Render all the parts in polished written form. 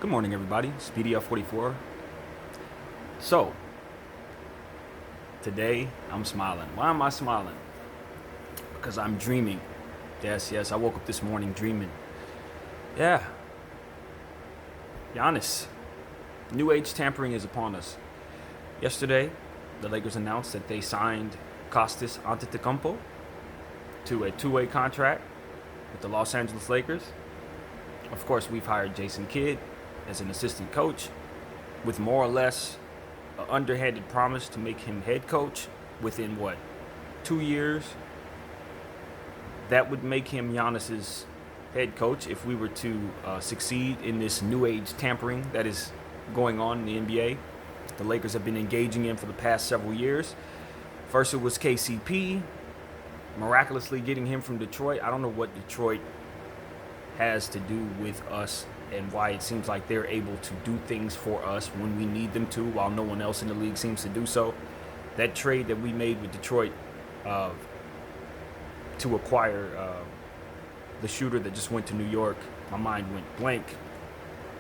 Good morning, everybody. It's BDF44. So, today I'm smiling. Why am I smiling? Because I'm dreaming. Yes, I woke up this morning dreaming. Yeah, Giannis. New age tampering is upon us. Yesterday, the Lakers announced that they signed Kostas Antetokounmpo to a two-way contract with the Los Angeles Lakers. Of course, we've hired Jason Kidd as an assistant coach with more or less an underhanded promise to make him head coach within 2 years. That would make him Giannis's head coach if we were to succeed in this new age tampering that is going on in the NBA. The Lakers have been engaging in for the past several years. First it was KCP, miraculously getting him from Detroit. I don't know what Detroit has to do with us and why it seems like they're able to do things for us when we need them to, while no one else in the league seems to do so. That trade that we made with Detroit to acquire the shooter that just went to New York, my mind went blank.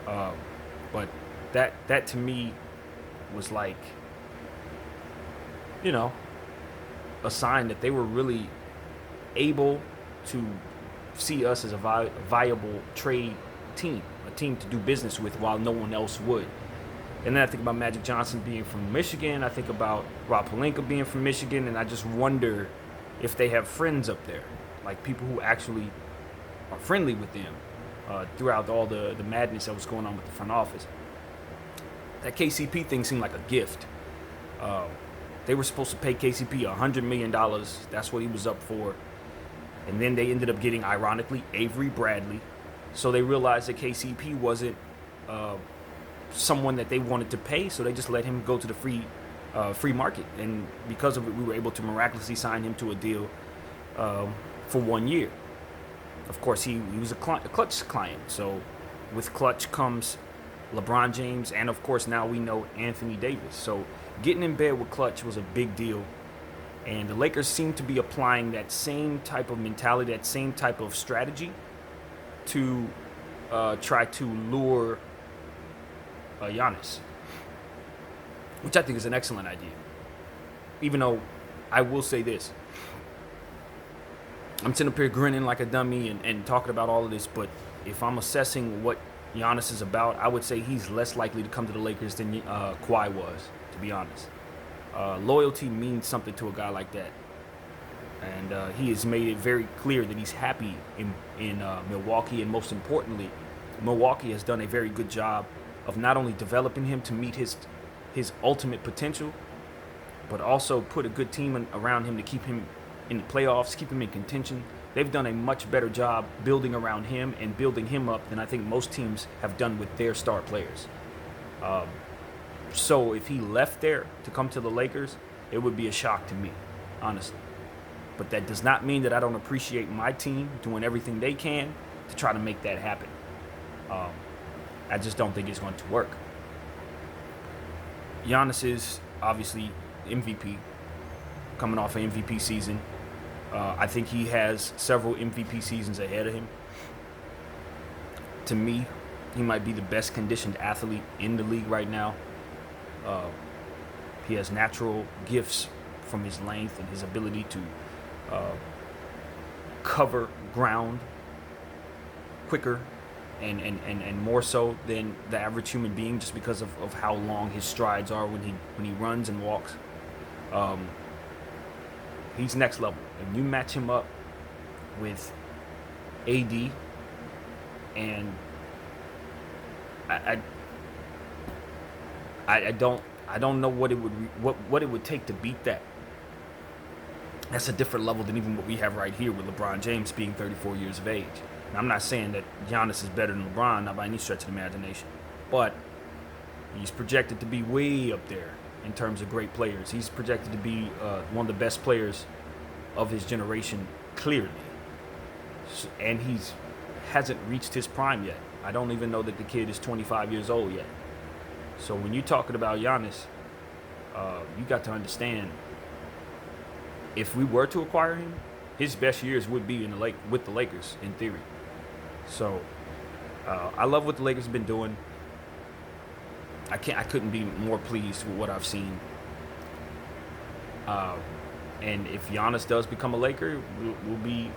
But that to me was like, a sign that they were really able to see us as a viable trade team, a team to do business with while no one else would. And then I think about Magic Johnson being from Michigan. I think about Rob Pelinka being from Michigan, and I just wonder if they have friends up there, like people who actually are friendly with them throughout all the madness that was going on with the front office. That KCP thing seemed like a gift. They were supposed to pay KCP $100 million. That's what he was up for. And then they ended up getting, ironically, Avery Bradley. So they realized that KCP wasn't someone that they wanted to pay, so they just let him go to the free market. And because of it, we were able to miraculously sign him to a deal for 1 year. Of course, he was a Clutch client. So with Clutch comes LeBron James, and of course now we know Anthony Davis. So getting in bed with Clutch was a big deal. And the Lakers seem to be applying that same type of mentality, that same type of strategy to try to lure Giannis, which I think is an excellent idea. Even though I will say this, I'm sitting up here grinning like a dummy and talking about all of this, but if I'm assessing what Giannis is about, I would say he's less likely to come to the Lakers than Kawhi was, to be honest. Loyalty means something to a guy like that. And he has made it very clear that he's happy in Milwaukee. And most importantly, Milwaukee has done a very good job of not only developing him to meet his ultimate potential, but also put a good team around him to keep him in the playoffs, keep him in contention. They've done a much better job building around him and building him up than I think most teams have done with their star players. So if he left there to come to the Lakers, it would be a shock to me, honestly. But that does not mean that I don't appreciate my team doing everything they can to try to make that happen. I just don't think it's going to work. Giannis is obviously MVP, coming off an MVP season. I think he has several MVP seasons ahead of him. To me, he might be the best conditioned athlete in the league right now. He has natural gifts from his length and his ability to cover ground quicker and more so than the average human being, just because of how long his strides are when he runs and walks. He's next level. And you match him up with AD, and I don't know what it would take to beat that. That's a different level than even what we have right here with LeBron James being 34 years of age. And I'm not saying that Giannis is better than LeBron, not by any stretch of the imagination, but he's projected to be way up there in terms of great players. He's projected to be one of the best players of his generation, clearly. And he's hasn't reached his prime yet. I don't even know that the kid is 25 years old yet. So when you're talking about Giannis, you got to understand, if we were to acquire him, his best years would be with the Lakers, in theory. So I love what the Lakers have been doing. I couldn't be more pleased with what I've seen. Uh, and if Giannis does become a Laker, we'll be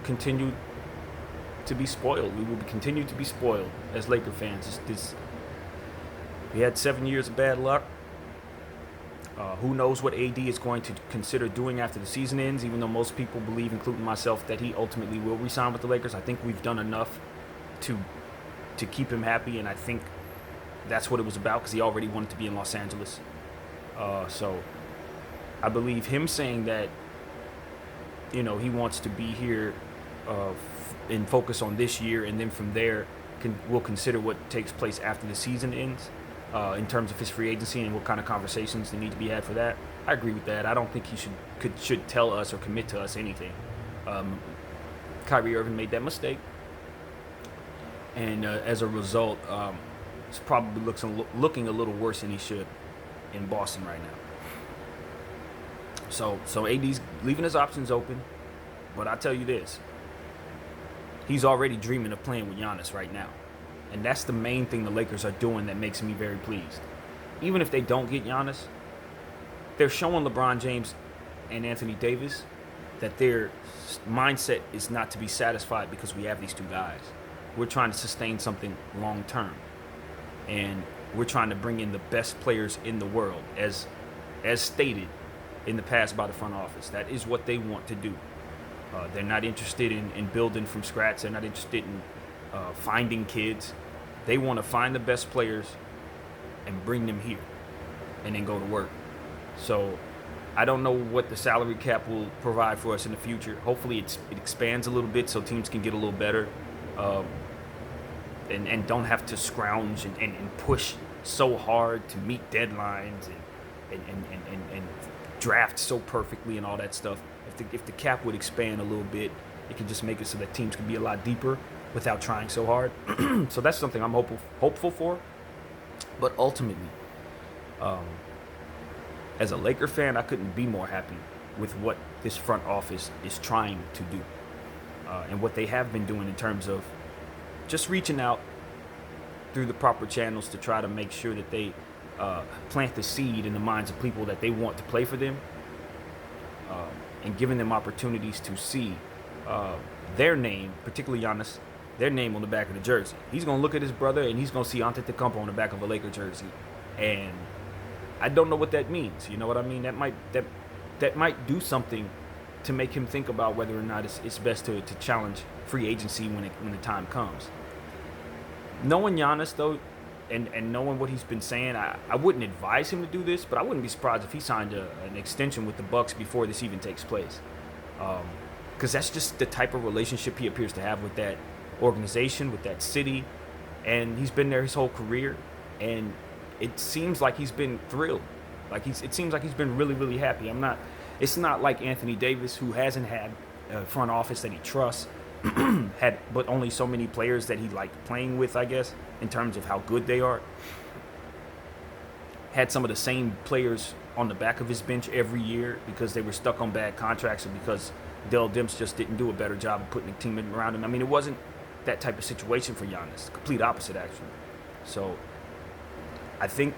continued to be spoiled. We will continue to be spoiled as Laker fans. We had 7 years of bad luck. Who knows what AD is going to consider doing after the season ends, even though most people believe, including myself, that he ultimately will re-sign with the Lakers. I think we've done enough to keep him happy, and I think that's what it was about, because he already wanted to be in Los Angeles. So I believe him saying that, he wants to be here and focus on this year, and then from there we'll consider what takes place after the season ends. In terms of his free agency and what kind of conversations that need to be had for that. I agree with that. I don't think he should tell us or commit to us anything. Kyrie Irving made that mistake, and as a result, it's probably looking a little worse than he should in Boston right now. So AD's leaving his options open, but I tell you this, he's already dreaming of playing with Giannis right now. And that's the main thing the Lakers are doing that makes me very pleased. Even if they don't get Giannis, they're showing LeBron James and Anthony Davis that their mindset is not to be satisfied because we have these two guys. We're trying to sustain something long term. And we're trying to bring in the best players in the world, as stated in the past by the front office. That is what they want to do. They're not interested in building from scratch. They're not interested in finding kids. They want to find the best players and bring them here and then go to work. So I don't know what the salary cap will provide for us in the future. Hopefully it expands a little bit so teams can get a little better and don't have to scrounge and push so hard to meet deadlines and draft so perfectly and all that stuff. If the cap would expand a little bit, it could just make it so that teams can be a lot deeper without trying so hard. So that's something I'm hopeful for. But ultimately, as a Laker fan, I couldn't be more happy with what this front office is trying to do and what they have been doing in terms of just reaching out through the proper channels to try to make sure that they plant the seed in the minds of people that they want to play for them, and giving them opportunities to see their name, particularly Giannis, their name on the back of the jersey. He's going to look at his brother and he's going to see Antetokounmpo on the back of a Laker jersey. And I don't know what that means. You know what I mean? That might do something to make him think about whether or not it's best to challenge free agency when the time comes. Knowing Giannis, though, and knowing what he's been saying, I wouldn't advise him to do this, but I wouldn't be surprised if he signed an extension with the Bucks before this even takes place. Because that's just the type of relationship he appears to have with that organization, with that city, and he's been there his whole career, and it seems like he's been thrilled. It seems like he's been really, really happy. It's not like Anthony Davis, who hasn't had a front office that he trusts, but only so many players that he liked playing with, I guess, in terms of how good they are. Had some of the same players on the back of his bench every year because they were stuck on bad contracts, or because Dell Demps just didn't do a better job of putting a team around him. I mean, it wasn't that type of situation for Giannis. Complete opposite, actually. So I think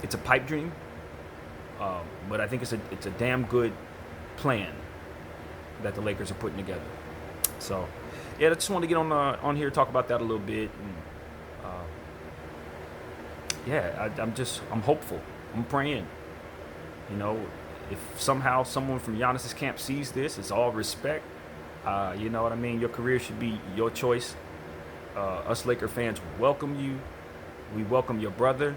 it's a pipe dream, but I think it's a damn good plan that the Lakers are putting together. So yeah, I just wanted to get on here, talk about that a little bit, and I'm hopeful. I'm praying. If somehow someone from Giannis's camp sees this, it's all respect. You know what I mean? Your career should be your choice. Us Laker fans welcome you. We welcome your brother,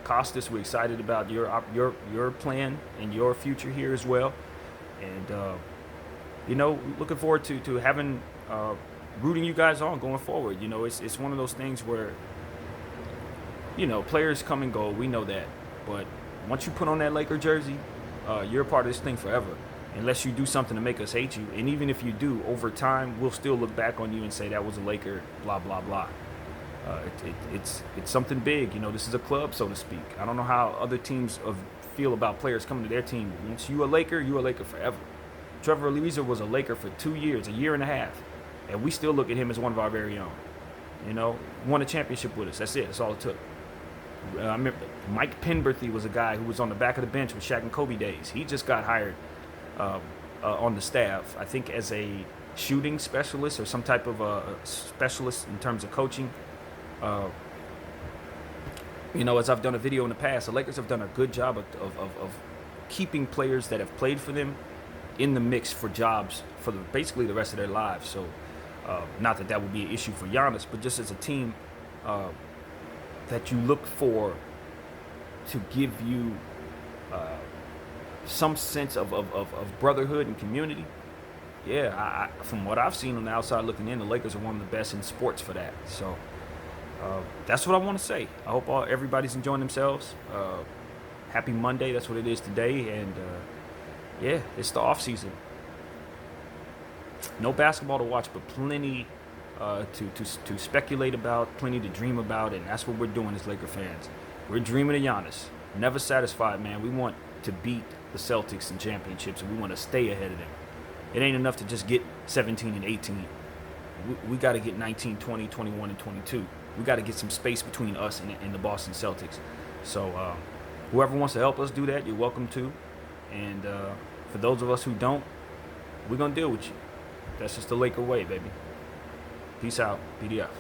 Kostas. We're excited about your plan and your future here as well. And looking forward to having rooting you guys on going forward. It's one of those things where players come and go. We know that, but once you put on that Laker jersey, you're a part of this thing forever. Unless you do something to make us hate you. And even if you do, over time, we'll still look back on you and say that was a Laker, blah, blah, blah. It's something big. This is a club, so to speak. I don't know how other teams feel about players coming to their team. Once you're a Laker forever. Trevor Ariza was a Laker for 2 years, a year and a half. And we still look at him as one of our very own. Won a championship with us. That's it. That's all it took. I remember Mike Penberthy was a guy who was on the back of the bench with Shaq and Kobe days. He just got hired uh, on the staff, I think, as a shooting specialist or some type of specialist in terms of coaching. Uh, as I've done a video in the past, the Lakers have done a good job of keeping players that have played for them in the mix for jobs for basically the rest of their lives. So, not that that would be an issue for Giannis, but just as a team that you look for to give you some sense of brotherhood and community. Yeah, from what I've seen on the outside looking in, the Lakers are one of the best in sports for that. So that's what I want to say. I hope everybody's enjoying themselves. Happy Monday. That's what it is today. And yeah, it's the off season. No basketball to watch, but plenty to speculate about, plenty to dream about, and that's what we're doing as Laker fans. We're dreaming of Giannis. Never satisfied, man. We want to beat the Celtics in championships, and we want to stay ahead of them. It ain't enough to just get 17 and 18. We got to get 19, 20, 21, and 22. We got to get some space between us and the Boston Celtics. So whoever wants to help us do that, you're welcome to. And for those of us who don't, we're going to deal with you. That's just the Laker way, baby. Peace out. PDF.